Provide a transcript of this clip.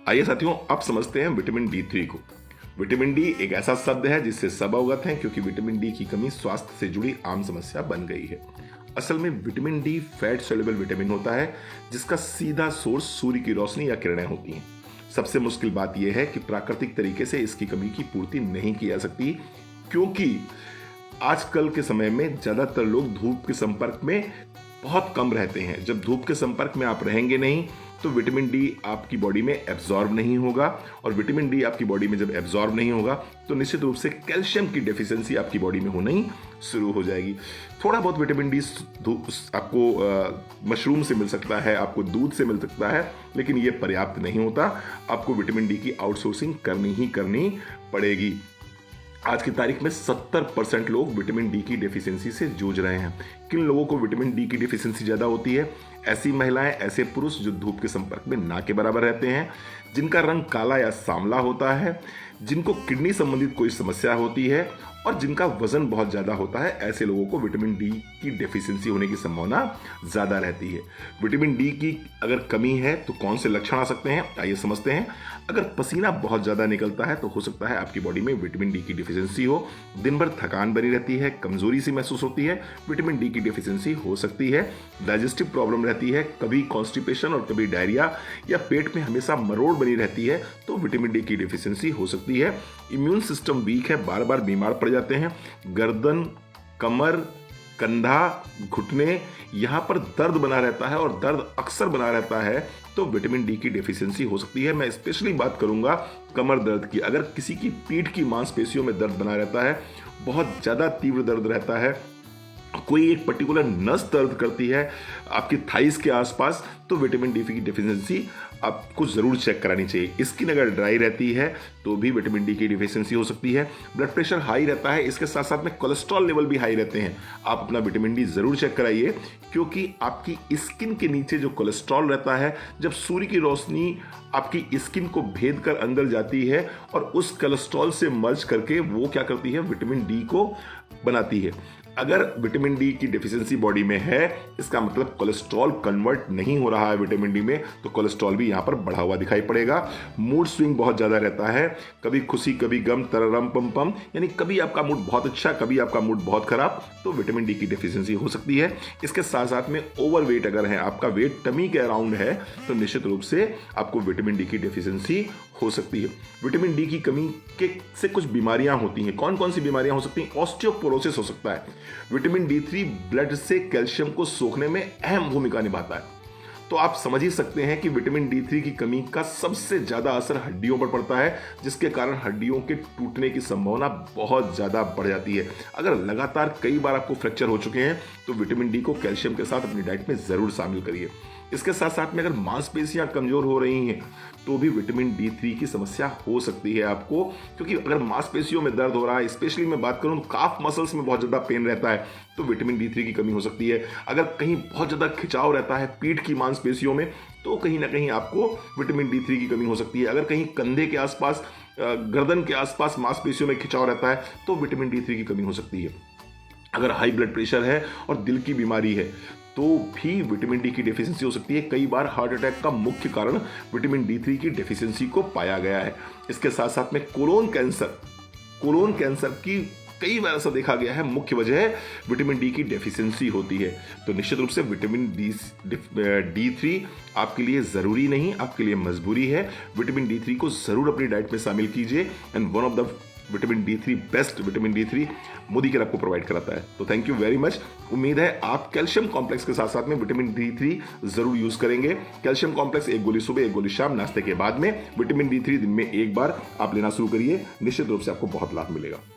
आइए साथियों, अब समझते हैं विटामिन डी3 को। विटामिन डी एक ऐसा शब्द है जिससे सब अवगत हैं, क्योंकि विटामिन डी की कमी स्वास्थ्य से जुड़ी आम समस्या बन गई है। असल में vitamin D fat soluble vitamin होता है, जिसका सीधा सोर्स सूर्य की रोशनी या किरणें होती हैं। सबसे मुश्किल बात यह है कि प्राकृतिक तरीके से इसकी कमी की पूर्ति नहीं की जा सकती, क्योंकि आजकल के समय में ज्यादातर लोग धूप के संपर्क में बहुत कम रहते हैं। जब धूप के संपर्क में आप रहेंगे नहीं तो विटामिन डी आपकी बॉडी में एब्जॉर्ब नहीं होगा, और विटामिन डी आपकी बॉडी में जब एब्जॉर्ब नहीं होगा तो निश्चित रूप से कैल्शियम की डेफिशिएंसी आपकी बॉडी में होना ही शुरू हो जाएगी। थोड़ा बहुत विटामिन डी आपको मशरूम से मिल सकता है, आपको दूध से मिल सकता है, लेकिन ये पर्याप्त नहीं होता। आपको विटामिन डी की आउटसोर्सिंग करनी पड़ेगी। आज की तारीख में 70% लोग विटामिन डी की डेफिशिएंसी से जूझ रहे हैं। किन लोगों को विटामिन डी की डेफिशिएंसी ज़्यादा होती है? ऐसी महिलाएं, ऐसे पुरुष जो धूप के संपर्क में ना के बराबर रहते हैं, जिनका रंग काला या सांवला होता है, जिनको किडनी संबंधित कोई समस्या होती है और जिनका वजन बहुत ज़्यादा होता है। ऐसे लोगों को विटामिन डी की डेफिशिएंसी होने की संभावना ज़्यादा रहती है। विटामिन डी की अगर कमी है तो कौन से लक्षण आ सकते हैं, आइए समझते हैं। अगर पसीना बहुत ज़्यादा निकलता है तो हो सकता है आपकी बॉडी में विटामिन डी की डेफिशिएंसी हो। दिन भर थकान बनी रहती है, कमजोरी सी महसूस होती है, विटामिन डी की डेफिशिएंसी हो सकती है। डाइजेस्टिव प्रॉब्लम रहती है, कभी कॉन्स्टिपेशन और कभी डायरिया, या पेट में हमेशा मरोड़ बनी रहती है, तो विटामिन डी की डेफिशिएंसी हो सकती है। इम्यून सिस्टम वीक है, बार बार बीमार पड़ जाते हैं, गर्दन, कमर, कंधा, घुटने, यहाँ पर दर्द बना रहता है और दर्द अक्सर बना रहता है, तो विटामिन डी की डेफिशिएंसी हो सकती है। मैं स्पेशली बात करूंगा कमर दर्द की। अगर किसी की पीठ की मांसपेशियों में दर्द बना रहता है, बहुत ज़्यादा तीव्र दर्द रहता है, कोई एक पर्टिकुलर नस दर्द करती है आपकी थाइस के आसपास, तो विटामिन डी की डेफिशिएंसी आपको ज़रूर चेक करानी चाहिए। स्किन अगर ड्राई रहती है तो भी विटामिन डी की डेफिशिएंसी हो सकती है। ब्लड प्रेशर हाई रहता है, इसके साथ साथ में कोलेस्ट्रॉल लेवल भी हाई रहते हैं, आप अपना विटामिन डी ज़रूर चेक कराइए, क्योंकि आपकी स्किन के नीचे जो कोलेस्ट्रॉल रहता है, जब सूर्य की रोशनी आपकी स्किन को भेद कर अंदर जाती है और उस कोलेस्ट्रॉल से मर्ज करके वो क्या करती है, विटामिन डी को बनाती है। अगर विटामिन डी की डेफिशिएंसी बॉडी में है, इसका मतलब कोलेस्ट्रॉल कन्वर्ट नहीं हो रहा है विटामिन डी में, तो कोलेस्ट्रॉल भी यहाँ पर बढ़ा हुआ दिखाई पड़ेगा। मूड स्विंग बहुत ज़्यादा रहता है, कभी खुशी कभी गम, तररम पम पम, यानी कभी आपका मूड बहुत अच्छा, कभी आपका मूड बहुत खराब, तो विटामिन डी की डेफिशिएंसी हो सकती है। इसके साथ साथ में ओवर वेट अगर है, आपका वेट टमी के अराउंड है, तो निश्चित रूप से आपको विटामिन डी की डेफिशिएंसी हो सकती है। विटामिन डी की कमी से कुछ बीमारियां होती हैं। कौन कौन सी बीमारियां हो सकती हैं? ऑस्टियोपोरोसिस हो सकता है। विटामिन डी3 ब्लड से कैल्शियम को सोखने में अहम भूमिका निभाता है, तो आप समझ ही सकते हैं कि विटामिन डी3 की कमी का सबसे ज्यादा असर हड्डियों पर पड़ता है, जिसके कारण हड्डियों के टूटने की संभावना बहुत ज्यादा बढ़ जाती है। अगर लगातार कई बार आपको फ्रैक्चर हो चुके हैं तो विटामिन डी को कैल्शियम के साथ अपनी डाइट में जरूर शामिल करिए। इसके साथ साथ में अगर मांसपेशियां कमजोर हो रही हैं तो भी विटामिन डी3 की समस्या हो सकती है आपको, क्योंकि अगर मांसपेशियों में दर्द हो रहा है, स्पेशली मैं बात करूं तो काफ मसल्स में बहुत ज़्यादा पेन रहता है, तो विटामिन डी3 की कमी हो सकती है। अगर कहीं बहुत ज़्यादा खिंचाव रहता है पीठ की मांसपेशियों में, तो कहीं ना कहीं आपको विटामिन डी3 की कमी हो सकती है। अगर कहीं कंधे के आसपास, गर्दन के आसपास मांसपेशियों में खिंचाव रहता है, तो विटामिन डी3 की कमी हो सकती है। अगर हाई ब्लड प्रेशर है और दिल की बीमारी है तो भी विटामिन डी की डेफिशिएंसी हो सकती है। कई बार हार्ट अटैक का मुख्य कारण विटामिन डी3 की डेफिशिएंसी को पाया गया है। इसके साथ साथ में कोलोन कैंसर की कई बार ऐसा देखा गया है मुख्य वजह विटामिन डी की डेफिशिएंसी होती है। तो निश्चित रूप से विटामिन डी3 आपके लिए ज़रूरी नहीं, आपके लिए मजबूरी है। विटामिन डी3 को ज़रूर अपनी डाइट में शामिल कीजिए, and one of the vitamin D3 best vitamin D3 Modi care आपको प्रोवाइड कराता है। तो थैंक यू वेरी मच। उम्मीद है आप कैल्शियम कॉम्प्लेक्स के साथ साथ में विटामिन डी3 जरूर यूज करेंगे। कैल्शियम कॉम्प्लेक्स एक गोली सुबह, एक गोली शाम, नाश्ते के बाद में। विटामिन डी3 दिन में एक बार आप लेना शुरू करिए, निश्चित रूप से आपको बहुत लाभ मिलेगा।